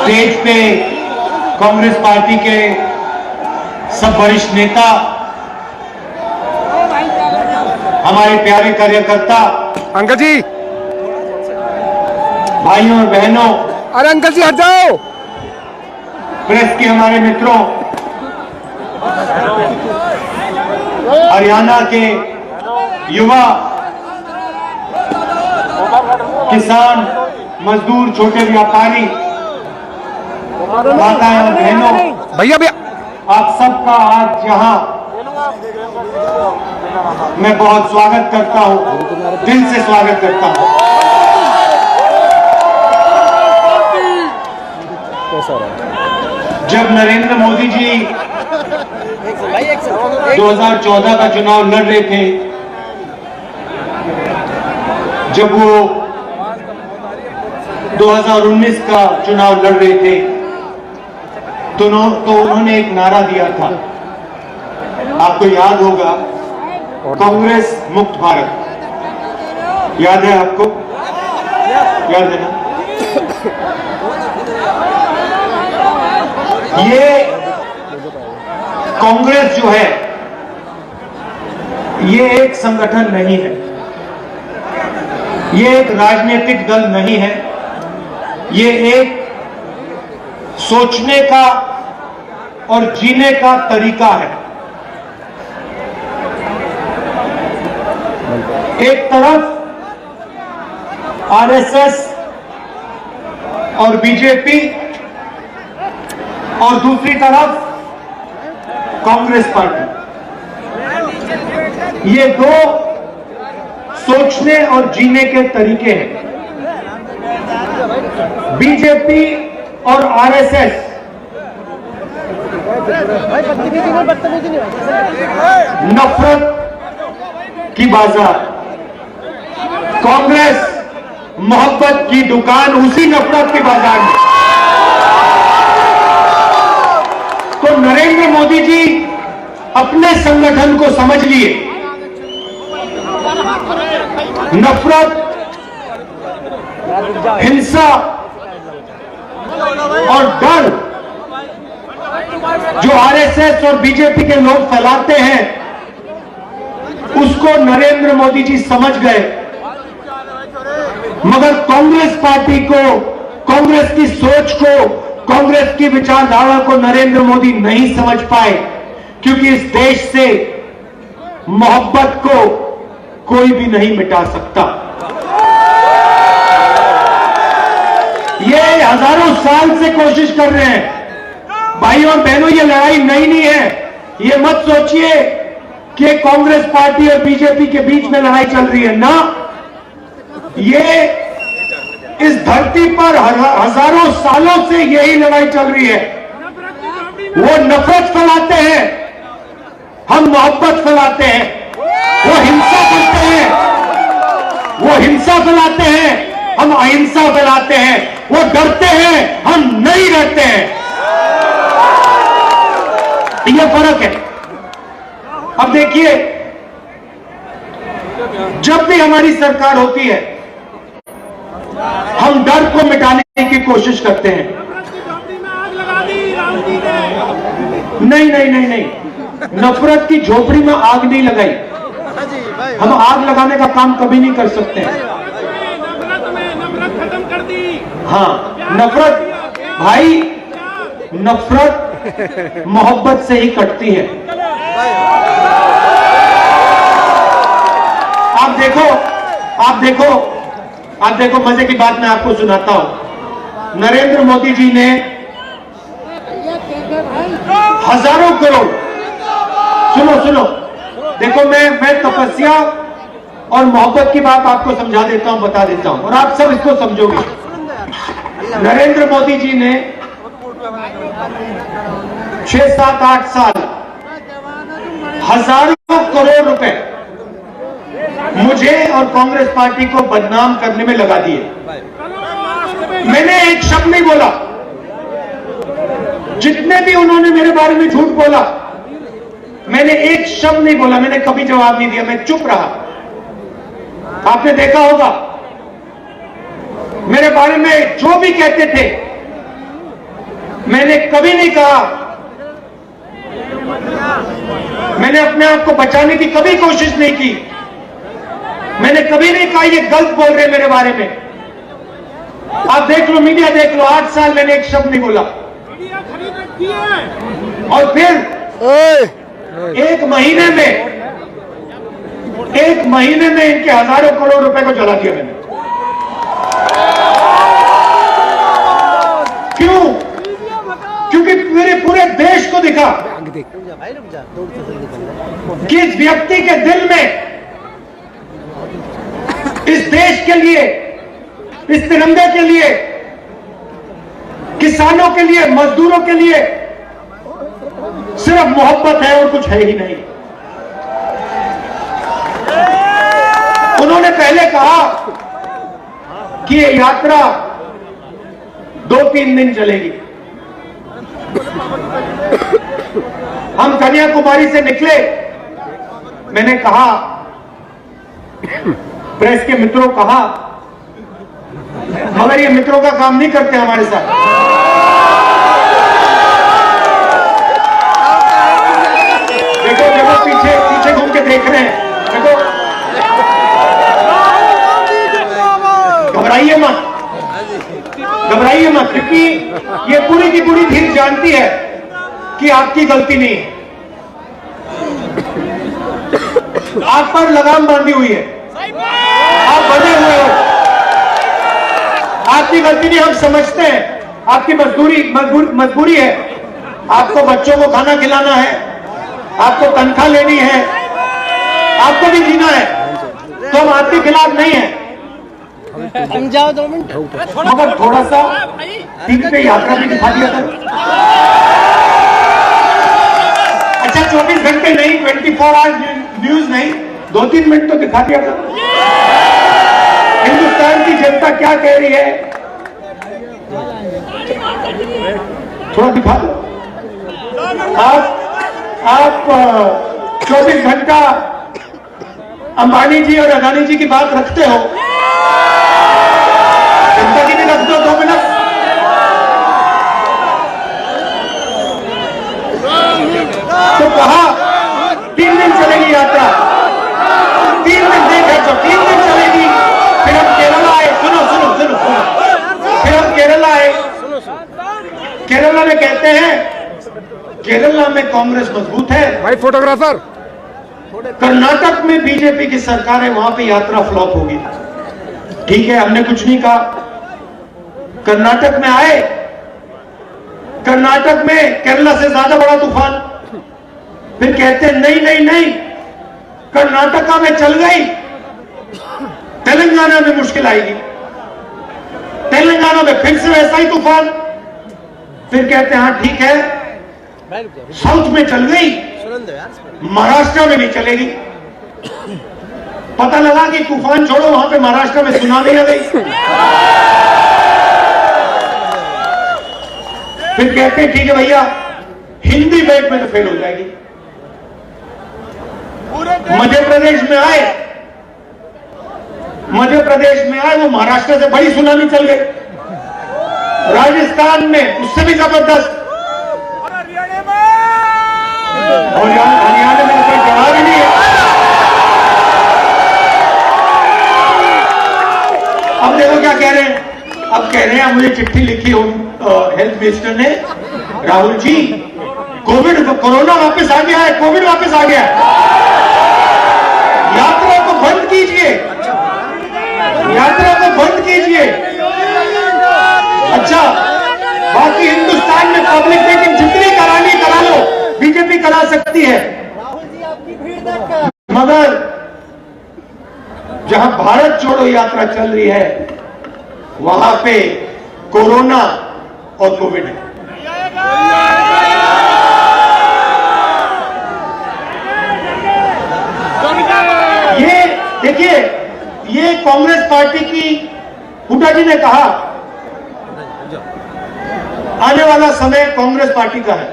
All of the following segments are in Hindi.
स्टेज पे कांग्रेस पार्टी के सब वरिष्ठ नेता, हमारे प्यारे कार्यकर्ता, अंकल जी, भाइयों और बहनों, अरे अंकल जी हट जाओ, प्रेस के हमारे मित्रों, हरियाणा के युवा, किसान, मजदूर, छोटे व्यापारी, माताएं और बहनों, भैया भैया, आप सबका आज यहाँ मैं बहुत स्वागत करता हूँ, दिल से स्वागत करता हूँ। जब नरेंद्र मोदी जी 2014 का चुनाव लड़ रहे थे, जब वो 2019 का चुनाव लड़ रहे थे, तो उन्होंने एक नारा दिया था, आपको याद होगा, कांग्रेस मुक्त भारत। याद है आपको? याद है ना? ये कांग्रेस जो है, ये एक संगठन नहीं है, ये एक राजनीतिक दल नहीं है, ये एक सोचने का और जीने का तरीका है। एक तरफ आरएसएस और बीजेपी और दूसरी तरफ कांग्रेस पार्टी, ये दो सोचने और जीने के तरीके हैं। बीजेपी और आरएसएस नफरत की बाजार, कांग्रेस मोहब्बत की दुकान, उसी नफरत के बाजार में। तो नरेंद्र मोदी जी अपने संगठन को समझ लिए, नफरत, हिंसा और डर जो आरएसएस और बीजेपी के लोग फैलाते हैं, उसको नरेंद्र मोदी जी समझ गए। मगर कांग्रेस पार्टी को, कांग्रेस की सोच को, कांग्रेस की विचारधारा को नरेंद्र मोदी नहीं समझ पाए, क्योंकि इस देश से मोहब्बत को कोई भी नहीं मिटा सकता। ये हजारों साल से कोशिश कर रहे हैं। भाइयों और बहनों, ये लड़ाई नई नहीं है। ये मत सोचिए कि कांग्रेस पार्टी और बीजेपी के बीच में लड़ाई चल रही है, ना। ये इस धरती पर हजारों सालों से यही लड़ाई चल रही है। वो नफरत फैलाते हैं, हम मोहब्बत फैलाते हैं। वो हिंसा करते हैं, वो हिंसा फैलाते हैं, हम अहिंसा फैलाते हैं। वो डरते हैं, हम नहीं डरते हैं। ये फर्क है। अब देखिए, जब भी हमारी सरकार होती है, हम डर को मिटाने की कोशिश करते हैं। नहीं नहीं नहीं नहीं, नफरत की झोपड़ी में आग नहीं लगाई। हम आग लगाने का काम कभी नहीं कर सकते हैं। हाँ, नफरत भाई, नफरत मोहब्बत से ही कटती है। आप देखो, आप देखो, आप देखो, मजे की बात मैं आपको सुनाता हूं। नरेंद्र मोदी जी ने हजारों करोड़, सुनो सुनो, देखो, मैं तपस्या और मोहब्बत की बात आपको समझा देता हूं, बता देता हूं, और आप सब इसको समझोगे। नरेंद्र मोदी जी ने 6, 7, 8 साल हजारों करोड़ रुपए मुझे और कांग्रेस पार्टी को बदनाम करने में लगा दिए। मैंने एक शब्द नहीं बोला। जितने भी उन्होंने मेरे बारे में झूठ बोला, मैंने एक शब्द नहीं बोला, मैंने कभी जवाब नहीं दिया, मैं चुप रहा। आपने देखा होगा मेरे बारे में जो भी कहते थे, मैंने कभी नहीं कहा, मैंने अपने आप को बचाने की कभी कोशिश नहीं की। मैंने कभी नहीं कहा ये गलत बोल रहे मेरे बारे में। आप देख लो, मीडिया देख लो, 8 साल मैंने एक शब्द नहीं बोला। और फिर एक महीने में इनके हजारों करोड़ रुपए को जला दिया मैंने। क्यों? क्योंकि मेरे पूरे देश को दिखा कि इस व्यक्ति के दिल में, इस देश के लिए, इस तिरंगे के लिए, किसानों के लिए, मजदूरों के लिए सिर्फ मोहब्बत है और कुछ है ही नहीं। उन्होंने पहले कहा कि ये यात्रा 2-3 दिन चलेगी। हम कन्याकुमारी से निकले, मैंने कहा, प्रेस के मित्रों कहा, मगर ये मित्रों का काम नहीं करते हमारे साथ। देखो देखो, पीछे घूम के देख रहे हैं, देखो। घबराइए मत, क्योंकि ये पूरी की पूरी भीड़ जानती है कि आपकी गलती नहीं है। आप पर लगाम बांधी हुई है, आप बंधे हुए हो। आपकी गलती नहीं, हम समझते हैं, आपकी मजबूरी है। आपको बच्चों को खाना खिलाना है, आपको तनख्वाह लेनी है, आपको भी जीना है, तो हम आपके खिलाफ नहीं है। जाओ 2 मिनट, मगर थोड़ा सा टीवी पे यात्रा भी दिखा दिया था। अच्छा, 24 घंटे नहीं, 24 आवर्स न्यूज नहीं, 2-3 मिनट तो दिखा दिया था। हिंदुस्तान की जनता क्या कह रही है, थोड़ा दिखा दो। आप 24 घंटा अंबानी जी और अदानी जी की बात रखते हो, जनता की भी रख दो 2 मिनट। तो कहा 3 दिन चलेगी यात्रा, 3 दिन देखा तो 3 दिन चलेगी। फिर हम केरला आए, सुनो, फिर हम केरला आए। केरला में कहते हैं, केरला में कांग्रेस मजबूत है भाई फोटोग्राफर। कर्नाटक में बीजेपी की सरकार है, वहां पे यात्रा फ्लॉप होगी। ठीक है, हमने कुछ नहीं कहा। कर्नाटक में आए, कर्नाटक में केरला से ज्यादा बड़ा तूफान। फिर कहते हैं नहीं, कर्नाटका में चल गई, तेलंगाना में मुश्किल आएगी। तेलंगाना में फिर से वैसा ही तूफान। फिर कहते हैं हाँ ठीक है, साउथ में चल गई, महाराष्ट्र में नहीं चलेगी। पता लगा कि तूफान छोड़ो, वहां पे महाराष्ट्र में सुनामी आ गई। फिर कहते हैं ठीक है भैया, हिंदी बेल्ट में तो फेल हो जाएगी। मध्य प्रदेश में आए, वो महाराष्ट्र से बड़ी सुनामी चल गई। राजस्थान में उससे भी जबरदस्त, और हरियाणा में कोई जवाब ही नहीं है। अब देखो क्या कह रहे हैं, अब कह रहे हैं, मुझे चिट्ठी लिखी हेल्थ मिनिस्टर ने, राहुल जी कोरोना वापस आ गया है, कोविड वापस आ गया है, यात्रा को बंद कीजिए, यात्रा को बंद कीजिए। अच्छा, बाकी हिंदुस्तान में पब्लिक मीटिंग जितनी करानी करा लो, बीजेपी करा सकती है, मगर जहां भारत जोड़ो यात्रा चल रही है, वहां पे कोरोना और कोविड है। देखिए, ये कांग्रेस पार्टी की हुड्डा जी ने कहा आने वाला समय कांग्रेस पार्टी का है।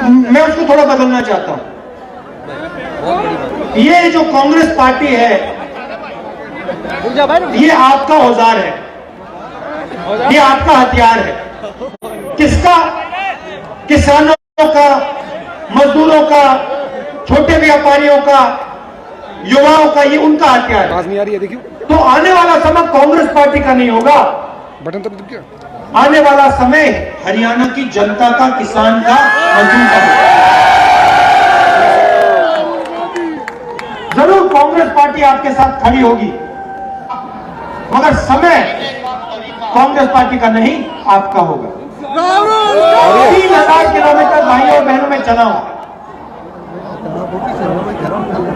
मैं उसको थोड़ा बदलना चाहता हूं। ये जो कांग्रेस पार्टी है, ये आपका औजार है, ये आपका हथियार है। किसका? किसानों का, मजदूरों का, छोटे व्यापारियों का, युवाओं का, ये उनका हथियार है। आवाज नहीं आ रही है, देखियो तो आने वाला समय कांग्रेस पार्टी का नहीं होगा, बटन तब क्या आने वाला समय हरियाणा की जनता का, किसान का, मजदूर का होगा। जरूर कांग्रेस पार्टी आपके साथ खड़ी होगी, मगर समय कांग्रेस पार्टी का नहीं, आपका होगा। 3,000 किलोमीटर भाइयों और बहनों में चला हूं,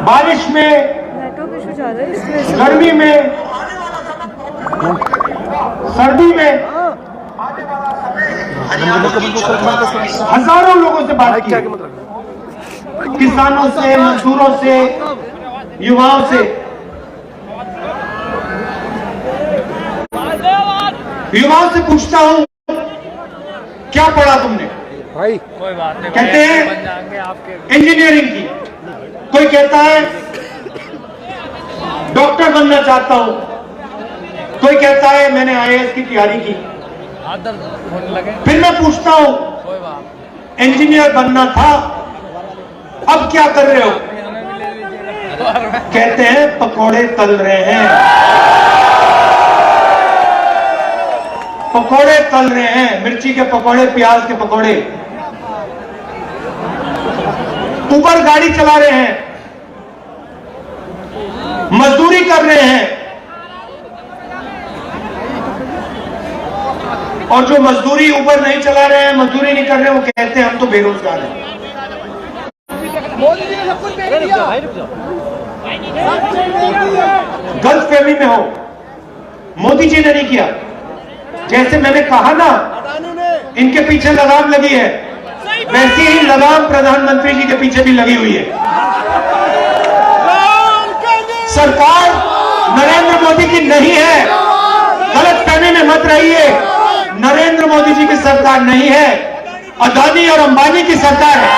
बारिश में, गर्मी में, सर्दी में, हजारों लोगों से बात की, किसानों से, मजदूरों से, युवाओं से। युवाओं से पूछता हूं, क्या पढ़ा तुमने? भाई कोई बात नहीं, कहते हैं बन जाएंगे आपके। इंजीनियरिंग की, कोई कहता है डॉक्टर बनना चाहता हूं, कोई कहता है मैंने आईएएस की तैयारी की। आदत होने लगे। फिर मैं पूछता हूं, कोई बात इंजीनियर बनना था, अब क्या कर रहे हो? कहते हैं पकौड़े तल रहे हैं, पकौड़े तल रहे हैं, मिर्ची के पकौड़े, प्याज के पकौड़े। उबर गाड़ी चला रहे हैं, मजदूरी कर रहे हैं, और जो मजदूरी उबर नहीं चला रहे हैं, मजदूरी नहीं कर रहे हैं, वो कहते हैं हम तो बेरोजगार हैं। गलतफहमी में हो, मोदी जी ने नहीं किया। जैसे मैंने कहा ना, इनके पीछे लगाम लगी है, वैसी ही लगाम प्रधानमंत्री जी के पीछे भी लगी हुई है। सरकार नरेंद्र मोदी की नहीं है, गलतफहमी में मत रहिए। नरेंद्र मोदी जी की सरकार नहीं है, अदानी और अंबानी की सरकार है।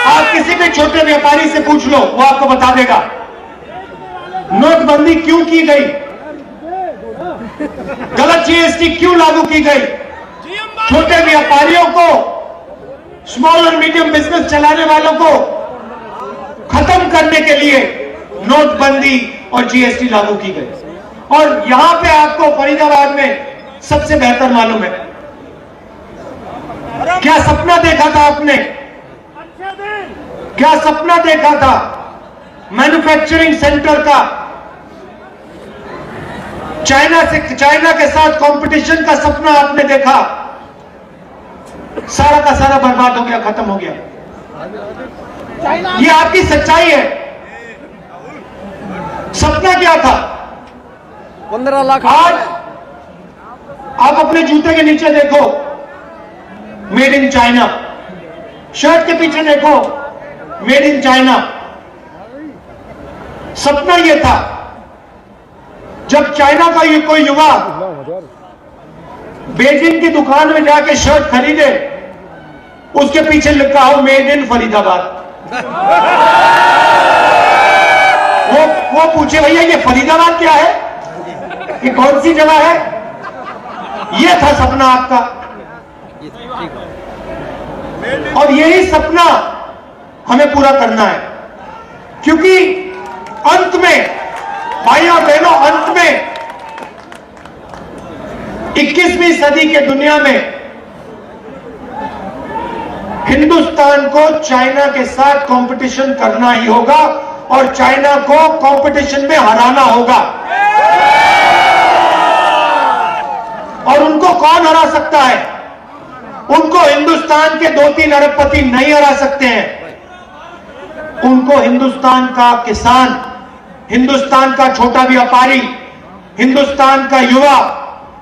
आप किसी भी छोटे व्यापारी से पूछ लो, वो आपको बता देगा नोटबंदी क्यों की गई, गलत जीएसटी क्यों लागू की गई। छोटे व्यापारियों को, स्मॉल और मीडियम बिजनेस चलाने वालों को खत्म करने के लिए नोटबंदी और जीएसटी लागू की गई। और यहां पे आपको फरीदाबाद में सबसे बेहतर मालूम है, क्या सपना देखा था आपने, क्या सपना देखा था मैन्युफैक्चरिंग सेंटर का, चाइना के साथ कंपटीशन का सपना आपने देखा, सारा का सारा बर्बाद हो गया, खत्म हो गया। ये आपकी सच्चाई है। सपना क्या था? 15 लाख। आज आप अपने जूते के नीचे देखो, मेड इन चाइना, शर्ट के पीछे देखो, मेड इन चाइना। सपना यह था, जब चाइना का ये कोई युवा बेजिंग की दुकान में जाके शर्ट खरीदे, उसके पीछे लिखा हो मेड इन फरीदाबाद। वो पूछे भैया ये फरीदाबाद क्या है, ये कौन सी जगह है? ये था सपना आपका, और यही सपना हमें पूरा करना है। क्योंकि अंत में भाइयों और बहनों, अंत में 21वीं सदी के दुनिया में हिंदुस्तान को चाइना के साथ कंपटीशन करना ही होगा, और चाइना को कंपटीशन में हराना होगा। और उनको कौन हरा सकता है? उनको हिंदुस्तान के 2-3 अरबपति नहीं हरा सकते हैं। उनको हिंदुस्तान का किसान, हिंदुस्तान का छोटा व्यापारी, हिंदुस्तान का युवा,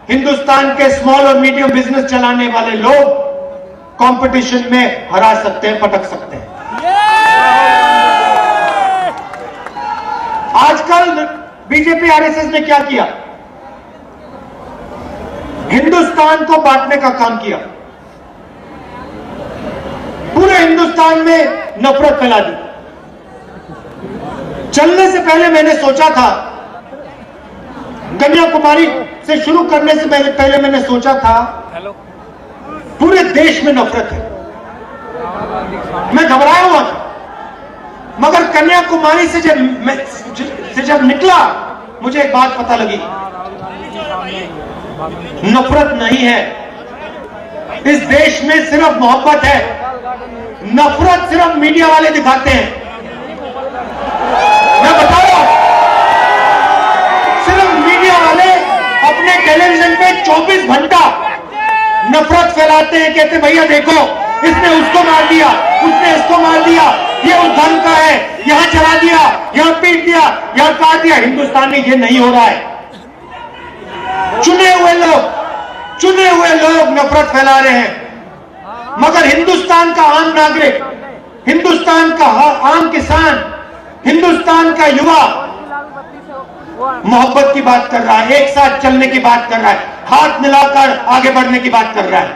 हिंदुस्तान के स्मॉल और मीडियम बिजनेस चलाने वाले लोग कंपटीशन में हरा सकते हैं, पटक सकते हैं। आजकल बीजेपी आरएसएस ने क्या किया? हिंदुस्तान को बांटने का काम किया, पूरे हिंदुस्तान में नफरत फैला दी। चलने से पहले मैंने सोचा था, कन्याकुमारी से शुरू करने से पहले मैंने सोचा था पूरे देश में नफरत है, मैं घबराया हुआ था। मगर कन्याकुमारी से जब निकला, मुझे एक बात पता लगी, नफरत नहीं है इस देश में, सिर्फ मोहब्बत है। नफरत सिर्फ मीडिया वाले दिखाते हैं। मैं बता रहा हूं, सिर्फ मीडिया वाले अपने टेलीविजन पे 24 घंटा नफरत फैलाते हैं, कहते भैया देखो इसने उसको मार दिया, उसने इसको मार दिया, ये उस धर्म का है, यहां चला दिया, यहां पीट दिया, यहां काट दिया। हिंदुस्तान में ये नहीं हो रहा है। चुने हुए लोग नफरत फैला रहे हैं, मगर हिंदुस्तान का आम नागरिक, हिंदुस्तान का आम किसान, हिंदुस्तान का युवा मोहब्बत की बात कर रहा है, एक साथ चलने की बात कर रहा है, हाथ मिलाकर आगे बढ़ने की बात कर रहा है।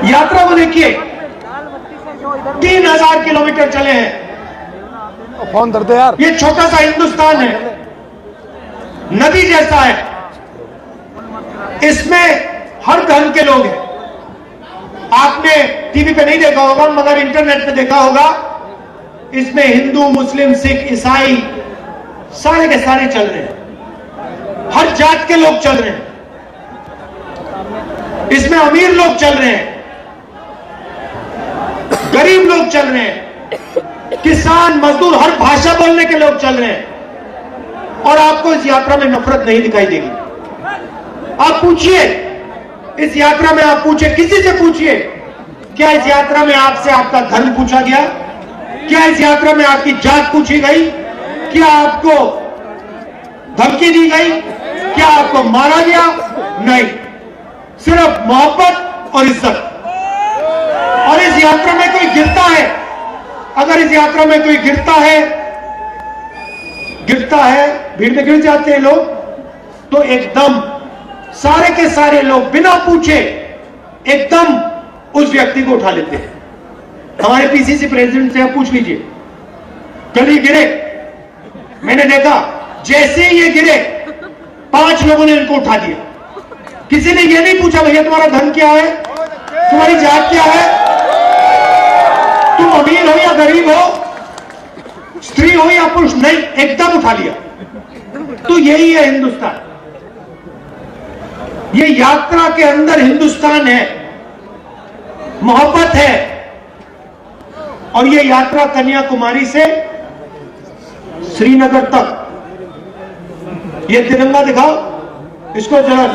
यात्रा को देखिए, 3000 किलोमीटर चले हैं। फोन धर दे यार। ये छोटा सा हिंदुस्तान है, नदी जैसा है, इसमें हर धर्म के लोग हैं। आपने टीवी पे नहीं देखा होगा, मगर इंटरनेट पे देखा होगा। इसमें हिंदू, मुस्लिम, सिख, ईसाई सारे के सारे चल रहे हैं, हर जात के लोग चल रहे हैं। इसमें अमीर लोग चल रहे हैं, गरीब लोग चल रहे हैं, किसान, मजदूर, हर भाषा बोलने के लोग चल रहे हैं। और आपको इस यात्रा में नफरत नहीं दिखाई देगी। आप पूछिए, इस यात्रा में आप पूछिए, किसी से पूछिए, क्या इस यात्रा में आपसे आपका धर्म पूछा गया? क्या इस यात्रा में आपकी जात पूछी गई? क्या आपको धमकी दी गई? क्या आपको मारा गया? नहीं, सिर्फ मोहब्बत और इज्जत। और इस यात्रा में कोई गिरता है, अगर इस यात्रा में कोई गिरता है, भीड़ में गिर जाते हैं लोग, तो एकदम सारे के सारे लोग बिना पूछे एकदम उस व्यक्ति को उठा लेते हैं। हमारे पीसीसी प्रेसिडेंट से आप पूछ लीजिए, कल ये गिरे, मैंने देखा जैसे ये गिरे 5 लोगों ने इनको उठा दिया। किसी ने ये नहीं पूछा भैया तुम्हारा धर्म क्या है, तुम्हारी जात क्या है, तुम अमीर हो या गरीब हो, स्त्री हो या पुरुष, नहीं, एकदम उठा लिया। तो यही है हिंदुस्तान। ये यात्रा के अंदर हिंदुस्तान है, मोहब्बत है। और ये यात्रा कन्याकुमारी से श्रीनगर तक, ये तिरंगा दिखाओ, इसको जरा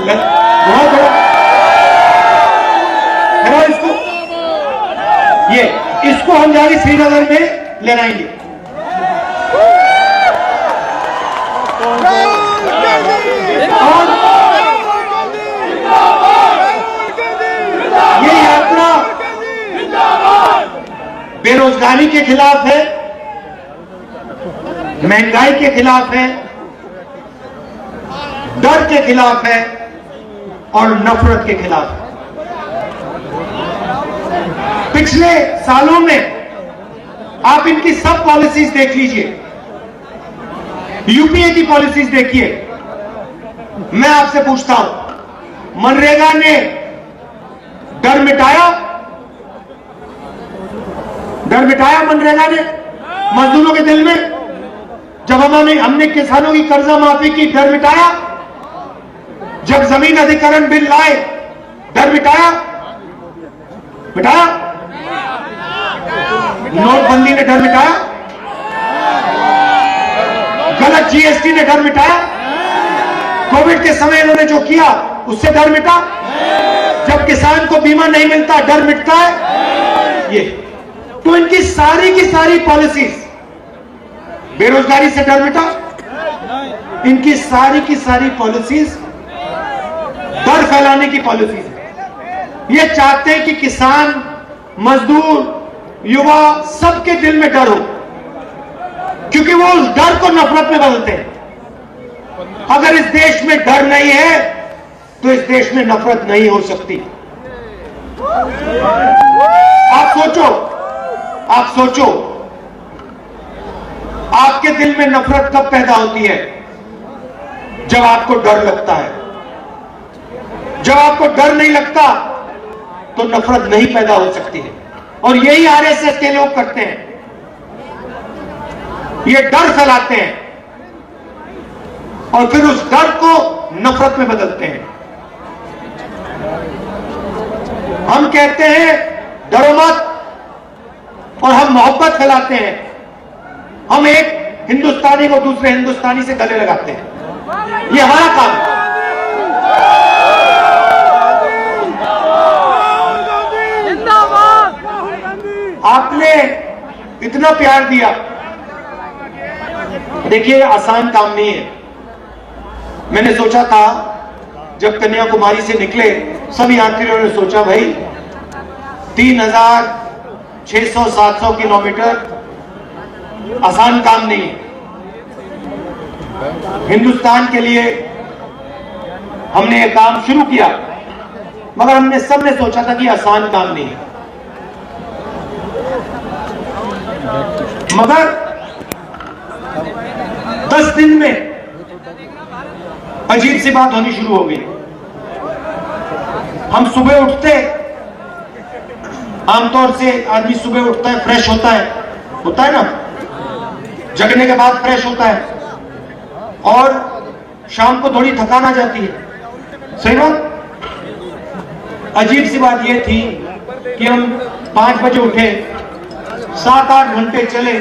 थोड़ा इसको, ये इसको हम जाके श्रीनगर में लहराएंगे। और ये यात्रा बेरोजगारी के खिलाफ है, महंगाई के खिलाफ है, डर के खिलाफ है और नफरत के खिलाफ है। पिछले सालों में आप इनकी सब पॉलिसीज देख लीजिए, यूपीए की पॉलिसीज देखिए। मैं आपसे पूछता हूं, मनरेगा ने डर मिटाया? डर मिटाया मनरेगा ने मजदूरों के दिल में? जब हमने किसानों की कर्जा माफी की, डर मिटाया? जब जमीन अधिग्रहण बिल लाए, डर मिटाया? मिटाया? नोटबंदी ने डर मिटाया? गलत जीएसटी ने डर मिटाया? कोविड के समय इन्होंने जो किया उससे डर मिटा? जब किसान को बीमा नहीं मिलता डर मिटता है? ये तो इनकी सारी की सारी पॉलिसीज, बेरोजगारी से डर मिटा? इनकी सारी की सारी पॉलिसीज डर फैलाने की पॉलिसीज है। ये चाहते हैं कि किसान, मजदूर, युवा सबके दिल में डर हो। क्योंकि वो उस डर को नफरत में बदलते हैं। अगर इस देश में डर नहीं है तो इस देश में नफरत नहीं हो सकती। आप सोचो आपके दिल में नफरत कब पैदा होती है? जब आपको डर लगता है। जब आपको डर नहीं लगता तो नफरत नहीं पैदा हो सकती है। और यही आरएसएस के लोग करते हैं, ये डर फैलाते हैं और फिर उस डर को नफरत में बदलते हैं। हम कहते हैं डरो मत और हम मोहब्बत फैलाते हैं। हम एक हिंदुस्तानी को दूसरे हिंदुस्तानी से गले लगाते हैं। ये हमारा काम है। आपने इतना प्यार दिया। देखिए, आसान काम नहीं है। मैंने सोचा था जब कन्याकुमारी से निकले, सभी यात्रियों ने सोचा भाई 3600-700 किलोमीटर आसान काम नहीं है। हिंदुस्तान के लिए हमने ये काम शुरू किया, मगर हमने सबने सोचा था कि आसान काम नहीं है। मगर 10 दिन में अजीब सी बात होनी शुरू हो गई। हम सुबह उठते, आमतौर से आदमी सुबह उठता है, फ्रेश होता है ना, जगने के बाद फ्रेश होता है और शाम को थोड़ी थकान आ जाती है, सही ना? अजीब सी बात यह थी कि हम 5 बजे उठे, 7-8 घंटे चले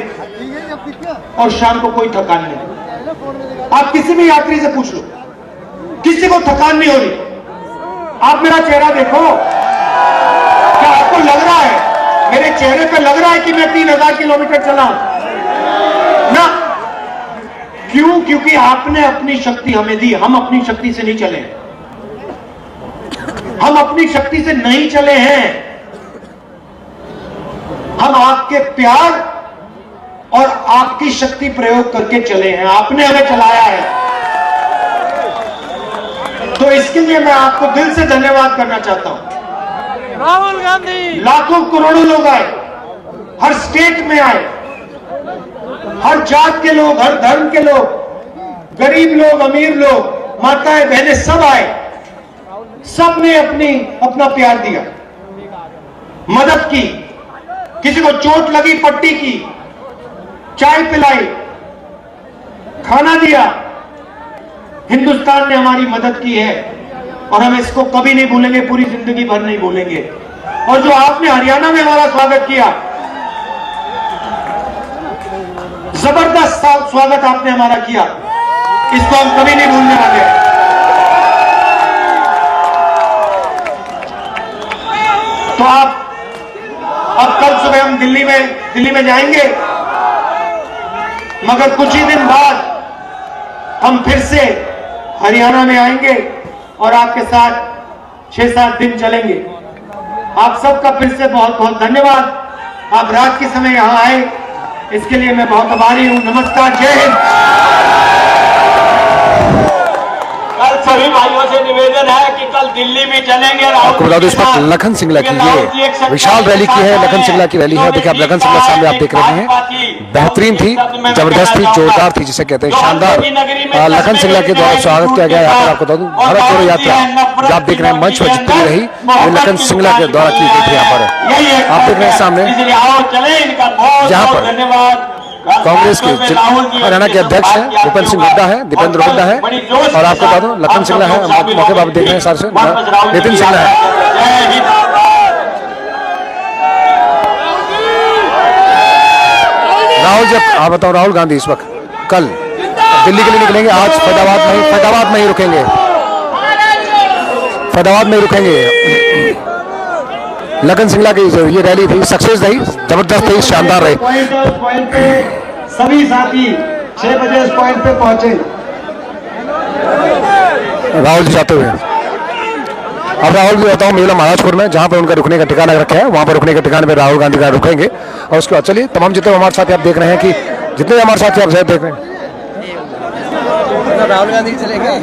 और शाम को कोई थकान नहीं। आप किसी भी यात्री से पूछ लो, किसी को थकान नहीं हो रही। आप मेरा चेहरा देखो, क्या आपको लग रहा है, मेरे चेहरे पे लग रहा है कि मैं 3000 किलोमीटर चला ना? क्यों? क्योंकि आपने अपनी शक्ति हमें दी। हम अपनी शक्ति से नहीं चले, हम अपनी शक्ति से नहीं चले हैं। हम आपके प्यार और आपकी शक्ति प्रयोग करके चले हैं। आपने हमें चलाया है, तो इसके लिए मैं आपको दिल से धन्यवाद करना चाहता हूं। राहुल गांधी, लाखों करोड़ों लोग आए, हर स्टेट में आए, हर जात के लोग, हर धर्म के लोग, गरीब लोग, अमीर लोग, माताएं बहनें, सब आए। सब ने अपना प्यार दिया, मदद की। किसी को चोट लगी, पट्टी की, चाय पिलाई, खाना दिया। हिंदुस्तान ने हमारी मदद की है और हम इसको कभी नहीं भूलेंगे, पूरी जिंदगी भर नहीं भूलेंगे। और जो आपने हरियाणा में हमारा स्वागत किया, जबरदस्त स्वागत आपने हमारा किया, इसको हम कभी नहीं भूलने वाले। तो आप अब कल सुबह हम दिल्ली में जाएंगे, मगर कुछ ही दिन बाद हम फिर से हरियाणा में आएंगे और आपके साथ 6-7 दिन चलेंगे। आप सबका फिर से बहुत बहुत धन्यवाद। आप रात के समय यहां आए, इसके लिए मैं बहुत आभारी हूं। नमस्कार, जय हिंद। कल सभी भाइयों से निवेदन है कि कल दिल्ली में चलेंगे। आपको बता दूं, इस वक्त लखन सिंगला की ये विशाल रैली की है। लखन सिंगला की रैली है। देखिए, आप लखन सिंगला सामने आप देख रहे हैं। बेहतरीन थी, जबरदस्त थी, जोरदार थी, जिसे कहते हैं शानदार। लखन सिंगला के द्वारा स्वागत किया गया। यहाँ पर आपको बता दूं, भारत जोड़ो यात्रा जो आप देख रहे हैं मंच पर जितनी रही, वो लखन सिंगला के द्वारा की गई थी। यहाँ पर आप देख रहे हैं सामने, जहाँ पर कांग्रेस के हरियाणा के अध्यक्ष हैं भूपेंद्र सिंह हुड्डा है, दीपेंद्र हुड्डा है, और आपको बता दूं लखन सिंगला है। मौके पर आप देख रहे हैं सारे से नितिन सिंगला है। राहुल, जब आप बताओ, राहुल गांधी इस वक्त कल दिल्ली के लिए निकलेंगे। आज फैजाबाद में ही रुकेंगे, फैजाबाद में ही रुकेंगे। लखन सिंगला की ये रैली थी, सक्सेस रही, जबरदस्त रही, शानदार रही। पॉइंट पे सभी साथी 6 बजे इस पॉइंट पे पहुंचे। राहुल जी जाते हुए अब राहुल जी बताऊं मेला महाराजपुर में, जहां पर उनका रुकने का ठिकाना रखा है, वहां पर रुकने के ठिकाने पे राहुल गांधी का रुकेंगे। और उसके बाद चलिए, तमाम जितने हमारे साथ आप देख रहे हैं कि जितने हमारे साथी आप शायद देख रहे हैं राहुल गांधी चले गए।